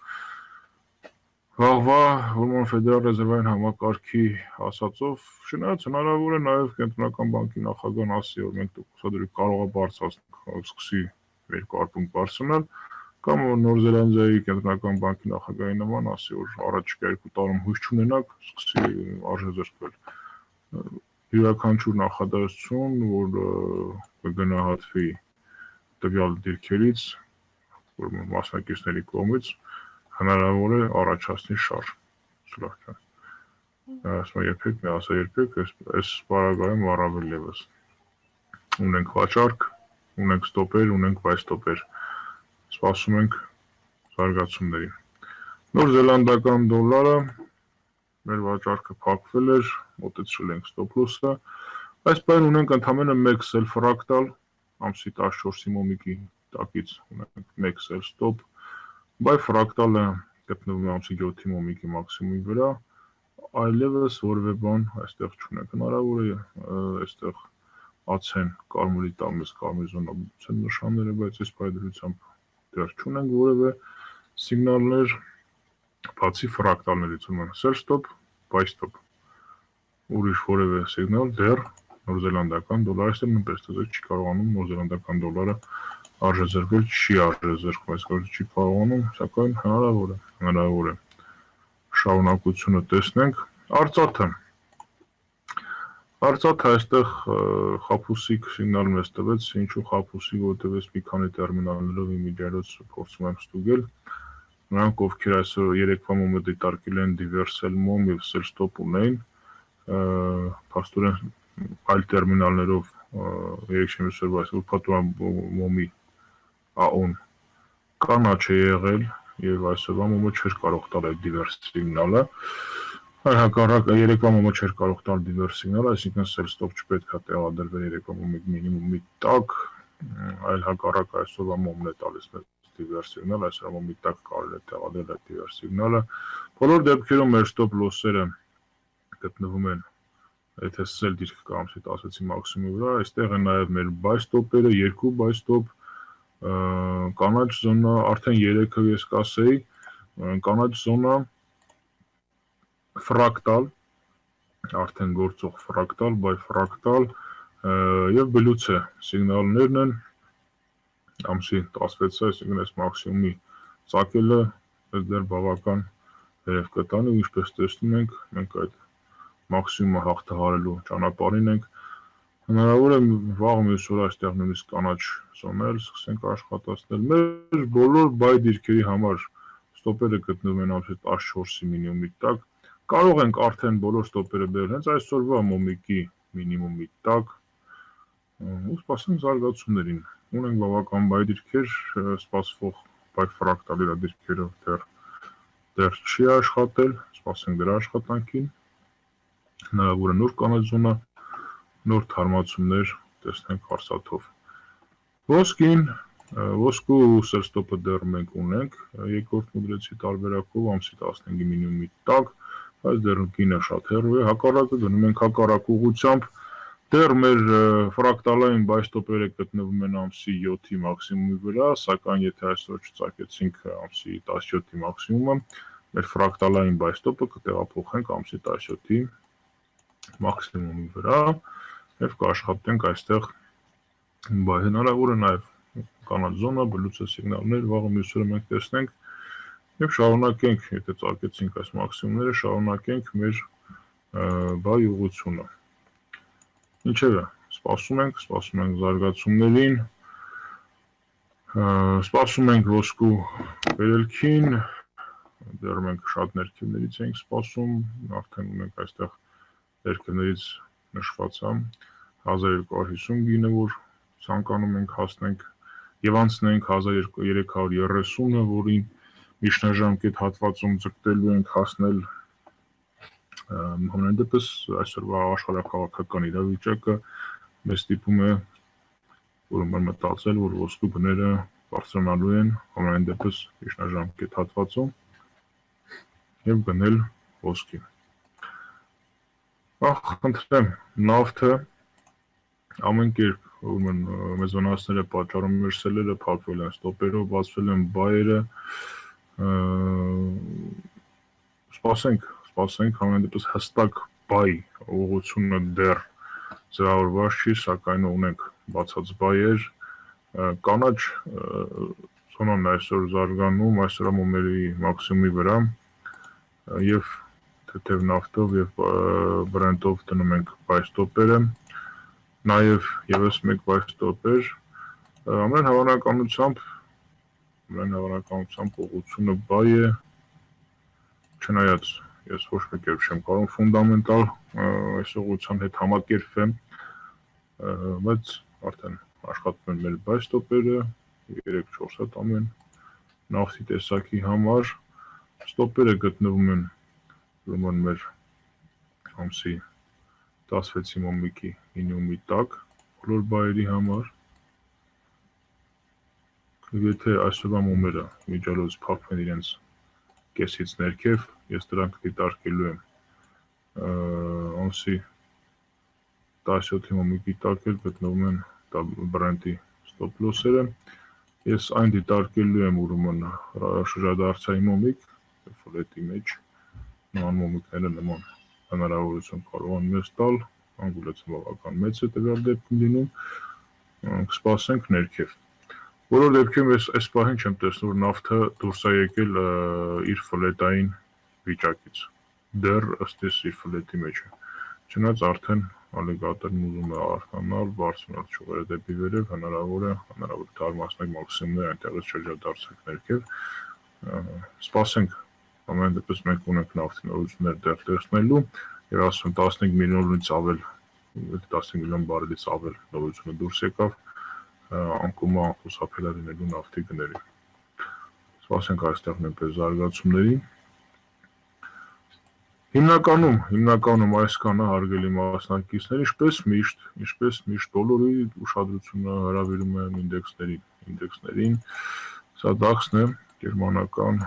վաղվա Հորմոն ֆեդերալ ռեզերվային համակարգի ասածով, չնայած հնարավոր է նաև կենտրոնական բանկի նախագահն ասի, որ մենք տոկոսադրույք կարող է բարձրացնել, սկսի 2 բարձրանալ, կամ Նոր Զելանդիայի կենտրոնական բանկի նախագահի նման ասի, որ առաջիկա 2 տարում հույս չունենաք, սկսի արժեզրկվել։ Յուրաքանչյուր նախադասություն, որ կգնահատվի տվյալ դիրքերից, որ մասնակիցների կողմից հնարավոր է առաջացնի շարժ։ Սուրախ ջան։ Ասում երբեք մի ասա երբեք, այս պարագայում առավել ևս։ Ունենք վաճառք, ունենք ստոպեր, ունենք buy ստոպեր։ Սպասում ենք զարգացումներին։ Նոր զելանդական դոլարը մեր վաճառքը փակվել էր, մոտեցրել ենք stop loss-ը, այս բան ունենք ընդամենը 1 sell ֆրակտալ, ամսի 14-ի մոմիկի տակից ունենք 1 sell stop, buy ֆրակտալը գտնվում է ամսի 7-ի մոմիկի մաքսիմումի վրա, այլևս որևէ բան այստեղ չունենք, հնարավոր է այստեղ ացեն կարմիրի տամես, կարմիր զոնաբուծեն նշանները, բայց այս պայդրությամբ դեռ չունենք որևէ սիգնալներ, բացի ֆրակտալներից ունենք sell stop, buy stop, ուրիշ որևէ սիգնալ դեռ նոր զելանդական դոլարը այստեղ նույնպես չի կարողանում նոր զելանդական դոլարը արժեզրկվել, չի արժեզրկվում, այսինքն չի կարողանում, սակայն հնարավոր է շարունակությունը տեսնենք, Արծաթը այստեղ խաբուսիկ սիգնալ մեզ տվեց, ինչու խաբուսիկ, որտեղ ես մի քանի տերմինալներով իմիջիայլոց փորձում եմ ստուգել, նրանք ովքեր այսօր երեկվա մոմը դիտարկել են դիվերսել մոմ և սել ստոպ ունեին, փաստորեն այլ տերմինալներով երեք շեմիսորվա այսօր պատուան մոմի ԱՕ-ն կանաչ է եղել և այսօրվա մոմը չէր կարող տալ այդ դիվերս սիգնալը, հակառակ երեկվա մոմը չէր կարող տալ դիվերս սիգնալը, այսինքն սել ստոպ չպետք է տեղադրվել երեկվա մոմի մինիմումի տակ, այլ հակառակ այսօրվա մոմն է տալիս մեզ դիվերս սիգնալ, այսօրվա մոմի տակ կարելի է տեղադրել այդ դիվերս սիգնալը, բոլոր դեպքերում մեր ստոպ լոսերը գտնվում են, եթե սել դիրքը կա ամսի 16-ի մաքսիմումի վրա, այստեղ են նաև մեր buy ստոպերը, 2 buy ստոպ, կանաչ զոնա, արդեն 3-ը ես կասեի, կանաչ զոնա, ֆրակտալ, արդեն գործող ֆրակտալ, buy ֆրակտալ և բլուցե սիգնալներն են, ամսի 16-ը, այսինքն այս մաքսիմումի ծակելը դեռ բավական վերև կտանի, ինչպես տեսնում ենք, մենք այդ մաքսիմումը հաղթահարելու ճանապարհին ենք, հնարավոր է վաղ մյուս օրը այստեղ նույնիսկ կանաչ զոնել, սկսենք աշխատացնել, մեր բոլոր buy դիրքերի համար ստոպերը գտնվում են ամսի 14-ի մինիմումի տակ, կարող ենք արդեն բոլոր ստոպերը բերել հենց այսօրվա մոմիկի մինիմումի տակ, ու սպասենք զարգացումներին, ունենք բավական buy դիրքեր, սպասվող buy ֆրակտալ իր դիրքերով դեռ չի աշխատել, սպասենք դրա աշխատանքին, հնարավոր է նոր կանաչ զոնա, նոր թարմացումներ տեսնենք հարսաթով։ Ոսկու սել ստոպը դեռ մենք ունենք, երկրորդ մուդրեցի տարբերակով ամսի 15-ի մինիմումի տակ, բայց դեռ գինը շատ հեռու է, հակառակը գնում ենք հակառակ ուղղությամբ, Դեռ մեր ֆրակտալային բայստոպերը գտնվում են ամսի 7-ի մաքսիմումի վրա, սակայն եթե այսօր չծագեցինք ամսի 17-ի մաքսիմումը, մեր ֆրակտալային բայստոպը կտեղափոխենք ամսի 17-ի մաքսիմումի վրա եւ կաշխատենք այստեղ հնարավոր է նաեւ կանալ զոնա, բլուցը սիգնալներ, վաղը մյուսները մենք տեսնենք եւ շարունակենք, եթե ծագեցինք այս մաքսիմումները, շարունակենք մեր բայ ուղղությունը։ Ինչևէ, սպասում ենք զարգացումներին, սպասում ենք ոսկու վերելքին, դեռ մենք շատ ներքևներից ենք սպասում, արդեն ունենք այստեղ ներքևներից նշված է 1250 գինը, որ ցանկանում ենք հասնենք եւ անցնենք 1330-ը, որին միջնաժամկետ հատվածում ձգտելու ենք հասնել։ Համենայն դեպս այսօրվա աշխարհակաղակական իրավիճակը մեզ ստիպում է ուրեմն մտածել, որ ոսկու բները բարձրանալու են համենայն դեպս միջնաժամկետ հատվածում եւ գնել ոսկի։ Խնդրեմ, նավթը ամեն կերպ ուրեմն մեզ վնասները պատճառում մեր սելերը, փակվել են ստոպերով, բացվել են բայերը, սպասենք համենայն դեպս հստակ բայ ուղղությունը դեռ ձևավորված չի, սակայն ունենք բացած բայեր, կանաչ զոնան այսօր զարգանում, այսօր ամոմերի մաքսիմումի վրա եւ թեթև նավթով եւ բրենտով դնում ենք բայստոպերը, նաեւ եւս մեկ բայստոպեր, ամեն հավանականությամբ ուղղությունը բայ է, չնայած ես ոչ մի կերպ չեմ կարող ֆունդամենտալ այս ուղղության հետ համակերպվեմ, բայց արդեն աշխատում են մեր բայստոպերը, 3-4 հատ ամեն նավթի տեսակի համար, ստոպերը գտնվում են ուրեմն մեր ամսի 16-ի մոմիկի մինիմումի տակ բոլոր բայերի համար, եթե այսօրվա մոմերը միջալոց փակվեն իրենց կեսից ներքև, ես դրանք դիտարկելու եմ ամսի 17-ի մոմիկի տակ էլ գտնվում են բրենտի ստոպ լոսերը, ես այն դիտարկելու եմ ուրեմն շրջադարձային մոմիկ, ֆլետի մեջ, նման մոմիկները նման հնարավորություն կարող են մեզ տալ, անգուլացիան բավական մեծ է տվյալ դեպքում լինում, կսպասենք ներքև։ Բոլոր դեպքերում այս պահին չեմ տեսնում, որ նավթը դուրս է եկել իր ֆլետային վիճակից, դեռ ըստ էս իր ֆլետի մեջ է, չնայած արդեն ալիգատորն ուզում է արթնանալ, բարձրանալ ճյուղերը դեպի վերև, հնարավոր է թարմացնել մաքսիմումները այնտեղից շրջադարձենք ներքև, սպասենք, ամեն դեպս մենք ունենք նավթի նորություններ դեռ տեսնելու եւ ասում 15 միլիոնից ավել, 15 միլիոն բարելից ավել նորությունը դուրս եկավ, անկումա անխուսափելի լինելու նավթի գների։ Սպասենք այստեղ նույնպես զարգացումների։ Հիմնականում այսքանը հարգելի մասնակիցներ, ինչպես միշտ բոլորի ուշադրությունը հրավիրում եմ ինդեքսներին, սա DAX-ն է, գերմանական,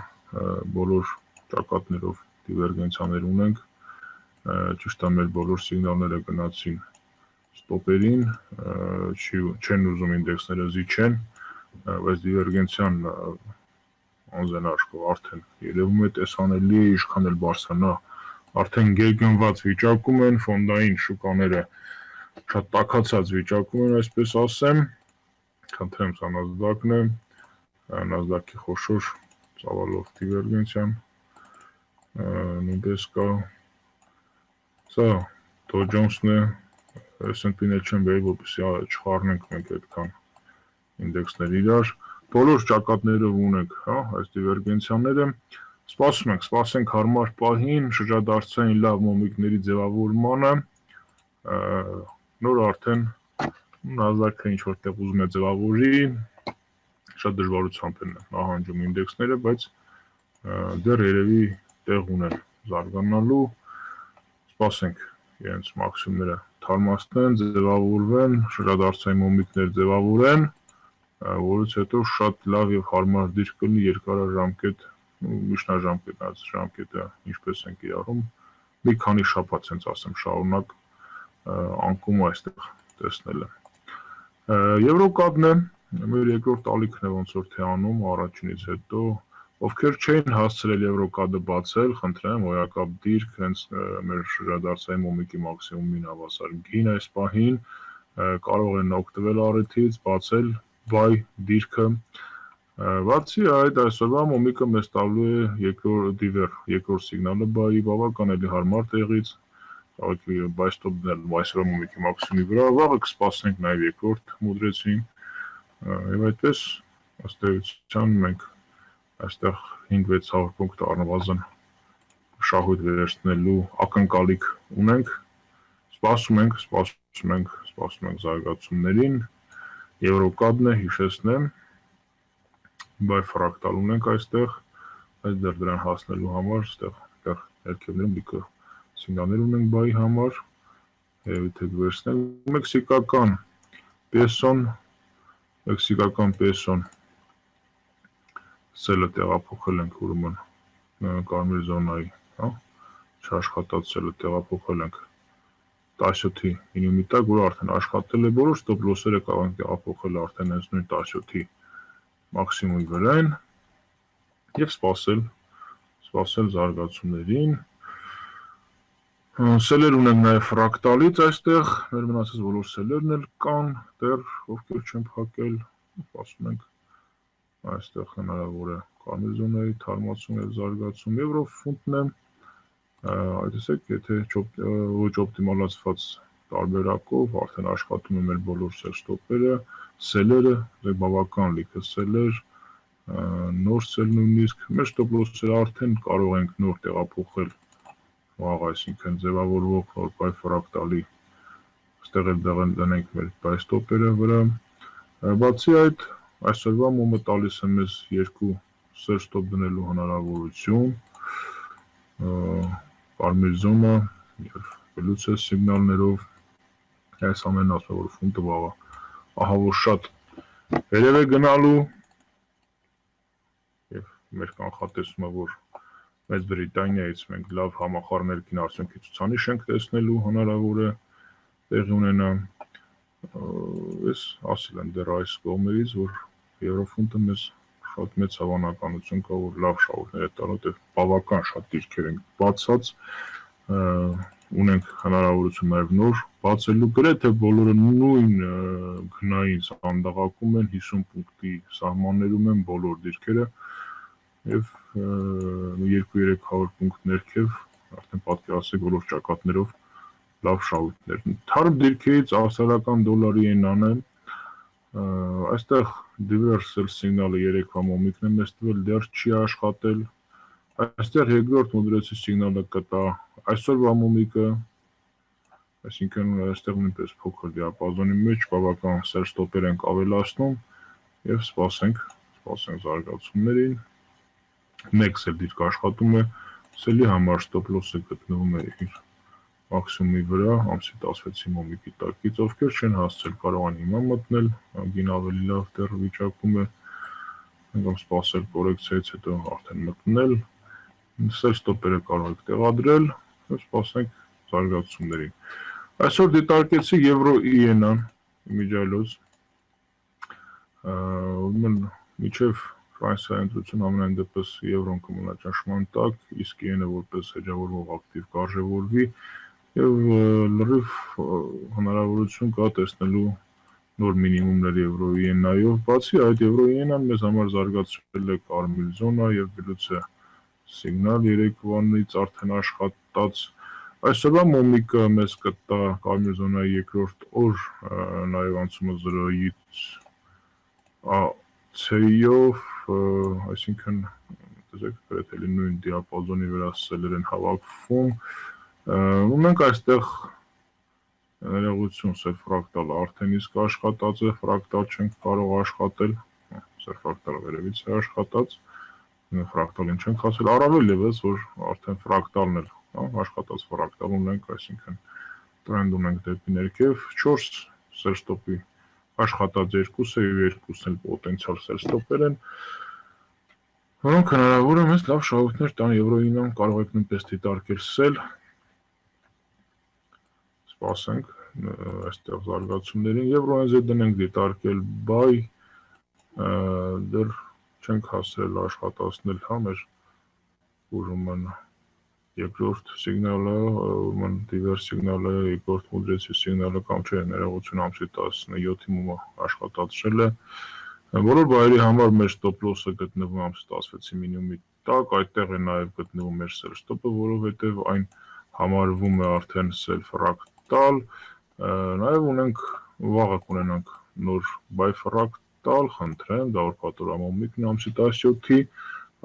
բոլոր ճակատներով դիվերգենցիաներ ունենք, ճիշտ է մեր բոլոր սիգնալները գնացին ստոպերին, չեն ուզում ինդեքսները զիջեն, բայց դիվերգենցիան անձեն աշխով արդեն երևում է տեսանելի է, ինչքան էլ բարձրանա, արդեն գերգնված վիճակում են, ֆոնդային շուկաները շատ տաքացած վիճակում են, այսպես ասեմ, խնդրեմ սա NASDAQ-ն է, NASDAQ-ի խոշոր ծավալով դիվերգենցիան, նույնպես կա, սա Dow Jones-ն է, S&P-ն էլ չեմ բերի, որպեսզի չխառնենք մենք այդքան ինդեքսներ իրար, բոլոր ճակատներով ունենք այս դիվերգենցիաները, սպասենք հարմար պահին շրջադարձային լավ մոմիկների ձևավորմանը, նոր արդեն NASDAQ-ը ինչ որտեղ ուզում է ձևավորի, շատ դժվարությամբ են նահանջում ինդեքսները, բայց դեռ երևի տեղ ունեն զարգանալու, սպասենք իրենց մաքսիմումները թարմացնեն, ձևավորվեն, շրջադարձային մոմիկներ ձևավորեն, որից հետո շատ լավ եւ հարմար դիրք կլինի երկարաժամկետ, միջնաժամկետը ինչպես են կիրառում, մի քանի շաբաթ, ասեմ, շարունակ անկումը այստեղ տեսնել է։ Եվրոկադն է, մեր երկրորդ ալիքն է ոնց որ թե անում առաջինից հետո, ովքեր չէին հասցրել եվրոկադը բացել, խնդրեմ հոյակապ դիրք, հենց մեր շրջադարձային մոմիկի մաքսիմումին հավասար գին այս պահին, կարող են օգտվել առիթից, բացել բայ դիրքը, բացի այդ այսօրվա մոմիկը մեզ տալու է երկրորդ սիգնալը բայի բավական էլի հարմար տեղից, բայ ստոպ դնել այսօրվա մոմիկի մաքսիմումի վրա, վաղը կսպասենք նաև երկրորդ մուդրեցին, եւ այդպես ըստ էության մենք այստեղ 5-600 պունկտ առնվազն շահույթ վերցնելու ակնկալիք ունենք, սպասում ենք զարգացումներին, եվրոկադն է, հիշեցնեմ, բայ ֆրակտալ ունենք այստեղ, այս դեռ դրան հասնելու համար, այստեղ ներքևներում լիքը սիգնալներ ունենք բայի համար, եթե վերցնենք մեքսիկական պեսոն սելը տեղափոխել ենք ուրեմն կարմիր զոնայի, չաշխատած սելը տեղափոխել ենք 17-ի մինիմումի տակ, որը արդեն աշխատել է, բոլոր ստոպ լոսերը կարող ենք տեղափոխել արդեն հենց նույն 17-ի մաքսիմումի վրան եւ սպասել զարգացումներին։ Սելեր ունենք նաև ֆրակտալից այստեղ, մեր մնացած բոլոր սելերն էլ կան, դեռ ովքեր չեն փակել, սպասում ենք այստեղ հնարավոր է կարմիր զոնայի թարմացում եւ զարգացում, եվրոֆունտն է, այդտեսեք, եթե ոչ օպտիմալացված տարբերակով արդեն աշխատում է մեր բոլոր սել-ստոպերը, սելերը, բավական լիքը սելեր, նոր սել նույնիսկ, մեր ստոպ լոսերը արդեն կարող ենք նոր տեղափոխել վաղ, այսինքն ձևավորվող բայ ֆրակտալի այստեղ էլ դնենք մեր բայ ստոպերը վրա, բացի այդ այսօրվա մոմը տալիս է մեզ երկու սել ստոպ դնելու հնարավորություն, կարմիր զոնա եւ բլուցե սիգնալներով, այս ամենն ասում է որ ֆունտը վաղը ահա որ շատ վերև է գնալու եւ մեր կանխատեսումը որ Մեծ Բրիտանիայից մենք լավ համախառն ներքին արդյունքի ցուցանիշ ենք տեսնելու հնարավոր է տեղի ունենա, ես ասել եմ դեռ այս կողմերից, որ եվրոֆունտը մեզ շատ մեծ հավանականություն կա, որ լավ շահույթներ է տալու, որտեղ բավական շատ դիրքեր են բացած, ունենք հնարավորություն նաև նոր բացելու, գրեթե բոլորը նույն գնային սանդաղակում են, 50 պունկտի սահմաններում են բոլոր դիրքերը եւ 200-300 պունկտ ներքև արդեն պատկերացրեք բոլոր ճակատներով լավ շահույթներ։ Թարմ դիրքերից ավստրալիական դոլարի ենան է, այստեղ դիվերսել սիգնալը երեկվա մոմիկն է մեզ տվել, դեռ չի աշխատել, այստեղ երկրորդ մուդրեցի սիգնալը կտա այսօրվա մոմիկը, այսինքն այստեղ նույնպես փոքր դիապազոնի մեջ բավական սել ստոպեր ենք ավելացնում եւ սպասենք զարգացումներին։ Մեկ սել դիրք աշխատում է, սելի համար ստոպ լոսը գտնվում է իր մաքսիմումի վրա, ամսի 16-ի մոմիկի տակից, ովքեր չեն հասցել կարող են հիմա մտնել, գին ավելի լավ դեռ վիճակում է, կամ սպասել կորեկցիայից հետո արդեն մտնել, սել ստոպերը կարող եք տեղադրել, սպասենք զարգացումներին։ Այսօր դիտարկեցի եվրո իենան իմիջիայլոց, միջև Ֆրանսիայի ընտրություն ամենայն դեպս եվրոն կմնա ճնշման տակ, իսկ իենը որպես հեջավորվող ակտիվ կարժևորվի եւ լրիվ հնարավորություն կա տեսնելու նոր մինիմումներ եվրո իենայով, բացի այդ եվրո իենան մեզ համար զարգացրել է կարմիր զոնա եւ բլուցե սիգնալ երեկվանից արդեն աշխատած, այսօրվա մոմիկը մեզ կտա կարմիր զոնայի երկրորդ օր նաեւ անցումը 0-ից C-ով, այսինքն գրեթե նույն դիապազոնի վրա սելեր են հավաքվում, ունենք այստեղ ներողություն սեր ֆրակտալը արդեն իսկ աշխատած է, ֆրակտալ չենք կարող աշխատել, սեր ֆրակտալը վերևից է աշխատած, ֆրակտալին չենք ասել, առավել ևս, որ արդեն ֆրակտալն էլ աշխատած ֆրակտալ ունենք, այսինքն տրենդ ունենք դեպի ներքև, 4 սեր ստոպի աշխատած երկուսը եւ երկուսն էլ պոտենցիալ սել ստոպեր են, որոնք հնարավոր է մեզ լավ շահույթներ տան եվրոինան կարող եք նույնպես դիտարկել սել, Սպասենք այստեղ զարգացումներին եւ ռոենզե դնենք դիտարկել բայ դեռ չենք հասել աշխատացնել հա մեր ուրեմն երկրորդ սիգնալը ուրեմն դիվերս սիգնալը երկրորդ մուդրեցի սիգնալը կամ չէ ներողություն ամսի 17-ի մոմը աշխատացրել է բոլոր բայերի համար մեր stop loss-ը գտնվում ամսի 16-ի մինիմումի տակ այդտեղ է նաեւ գտնվում մեր sell stop-ը որովհետեւ այն համարվում է արդեն sell fractal նաեւ ունենք վաղը կունենանք նոր buy fractal խնդրեմ դա որ պատորամոմիկն ամսի 17-ի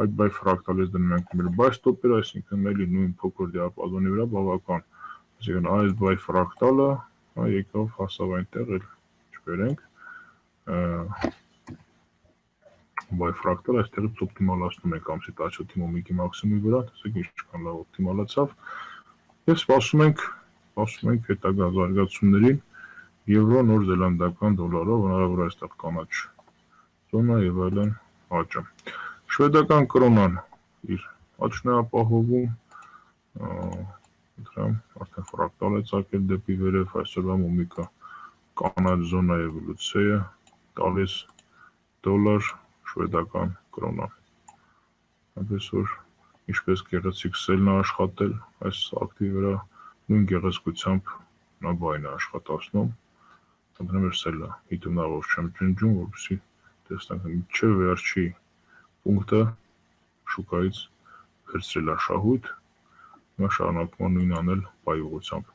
այդ buy fractal-ից դնում ենք մեր buy stop-երը այսինքն էլի նույն փոքր դիապազոնի վրա բավական այսինքն այս buy fractal-ը եկավ հասավ այնտեղ էլ չբերենք buy fractal այստեղից օպտիմալացնում ենք ամսի 17-ի մոմիկի մաքսիմումի վրա տեսեք ինչքան լավ օպտիմալացավ եւ սպասում ենք հետագա զարգացումներին եվրո նոր զելանդական դոլարով հնարավոր է այստեղ կանաչ զոնա եւ այլն աճը շվեդական կրոնան իր աճն է ապահովում դրամ արդեն ֆրակտալ է ցակել դեպի վերև այսօրվա մոմիկը կանաչ զոնա եւ լուծեը տալիս դոլար շվեդական կրոնա այնպես որ ինչպես գեղեցիկ սելն է աշխատել այս ակտիվի վրա նույն գեղեցկությամբ նա բայն է աշխատացնում ընդհանրապես մեր սելը հիտումնավոր չեմ ջնջում որպեսզի տեսնենք չէ վերջի պունկտը շուկայից վերցրել է շահույթ նա շարունակում է նույն անել բայ ուղղությամբ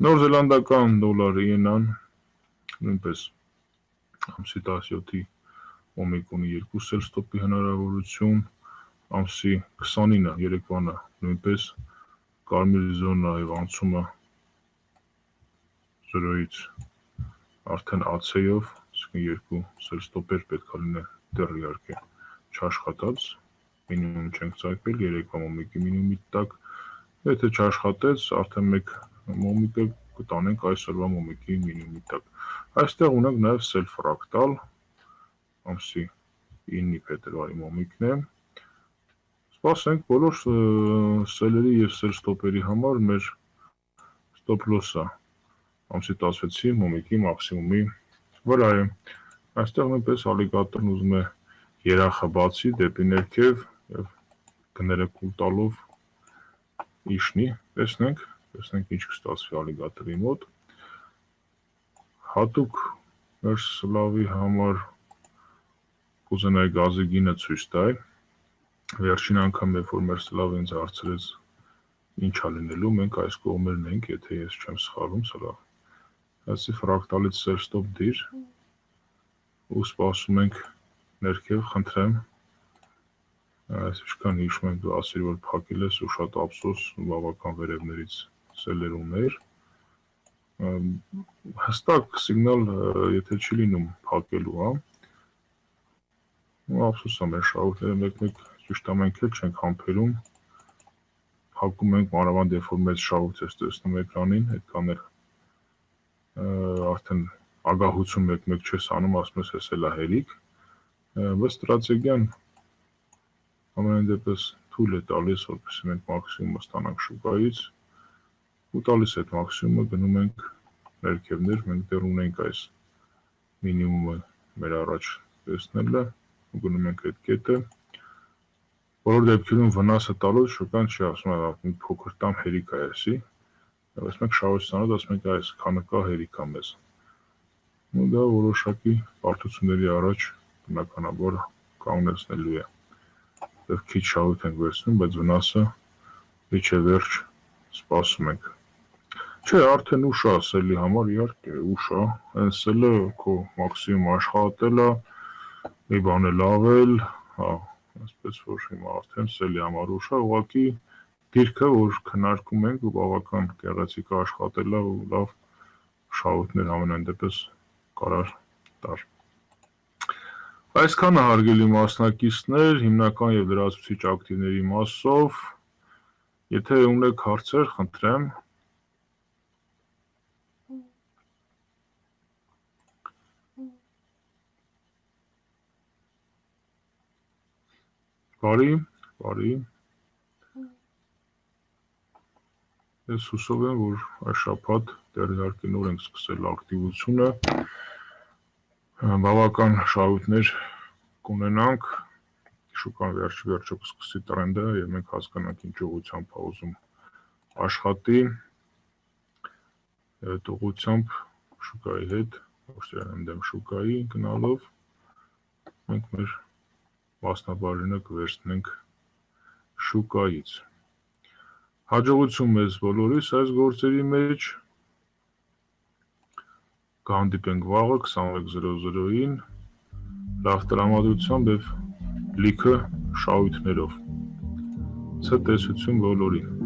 նոր զելանդական դոլարի ենան նույնպես ամսի 17-ի մոմիկ ունի 2 sell stop-ի հնարավորություն ամսի 29-ը երեկվանը նույնպես կարմիր զոնա եւ անցումը 0-ից արդեն AC-ով այսինքն 2 sell stop-եր պետք է լինեն դեռ իհարկե չաշխատած մինիմում չենք ցակել երեկվա մոմիկի մինիմումի տակ եթե չաշխատեց արդեն մեկ մոմիկը կտանենք այսօրվա մոմիկի մինիմումի տակ այստեղ ունենք նաեւ sell fractal ամսի 9-ի փետրվարի մոմիկն է սպասենք բոլոր սելերի եւ sell stop-երի համար մեր stop loss-ը ամսի 16-ի մոմիկի մաքսիմումի վրա է այստեղ նույնպես ալիգատորն ուզում է երախը բացի դեպի ներքև եւ գները կուլ տալով իշնի տեսնենք ինչ կստացվի ալիգատորի մոտ հատուկ մեր սլավի համար կուզենայի գազի գինը ցույց տալ վերջին անգամ երբ որ մեր սլավը ինձ հարցրեց ինչ է լինելու մենք այս կողմերն ենք եթե ես չեմ սխալվում սլավ այսի ֆրակտալից sell stop դիր ու սպասում ենք ներքև խնդրեմ այս ինչքան հիշում եմ դու ասիր որ փակել ես ու շատ ափսոս բավական վերևներից սելեր ուներ հստակ սիգնալ եթե չի լինում փակելու հա ու ափսոս եմ շահույթները մեկ-մեկ ճիշտ ամենք էլ չենք համբերում փակում ենք մանավանդ երբ որ մեծ շահույթ ես տեսնում էկրանին այդքան էլ արդեն ագահություն մեկ-մեկ չես անում ասում ես էս էլա հերիք բայց ստրատեգիան ամեն դեպս թույլ է տալիս որպեսզի մենք մաքսիմումը ստանանք շուկայից ու տալիս այդ մաքսիմումը գնում ենք ներքևներ մենք դեռ ունենք այս մինիմումը մեր առաջ տեսնելը ու գնում ենք այդ կետը բոլոր դեպքերում վնասը տալուց շուկան չի ասում մի փոքր տամ հերիք է էսի բայց մենք շահույթ ստանալու ասում ենք այս քանը կա հերիք է մեզ ու դա որոշակի բարդությունների առաջ բնականաբար կանգնեցնելու է եւ քիչ շահույթ ենք վերցնում բայց վնասը իջե վերջ սպասում ենք չէ արդեն ուշ է սելի համար իհարկե ուշ է այն սելը քո մաքսիմում աշխատել է մի բան է լավել հա այսպես որ հիմա արդեն սելի համար ուշ է ուղղակի դիրքը որ քննարկում ենք ու բավական գեղեցիկ աշխատել է ու լավ շահույթներ ամենայն դեպս կարար տար այսքանը հարգելի մասնակիցներ հիմնական եւ լրացուցիչ ակտիվների մասով եթե ունեք հարցեր խնդրեմ բարի Ես հուսով եմ, որ այս շաբաթ դեռ նոր ենք սկսել ակտիվությունը, բավական շահույթներ կունենանք, շուկան վերջը կսկսի տրենդը եւ մենք հասկանանք ինչ ուղղությամբ է ուզում աշխատի, այդ ուղղությամբ շուկայի հետ, ոչ թե ընդդեմ շուկայի գնալով, մենք մեր մասնաբաժինը կվերցնենք շուկայից։ Հաջողություն մեզ բոլորիս այս գործերի մեջ, կհանդիպենք վաղը 21:00-ին, լավ տրամադրությամբ եւ լիքը շահույթներով։ Ցտեսություն բոլորին։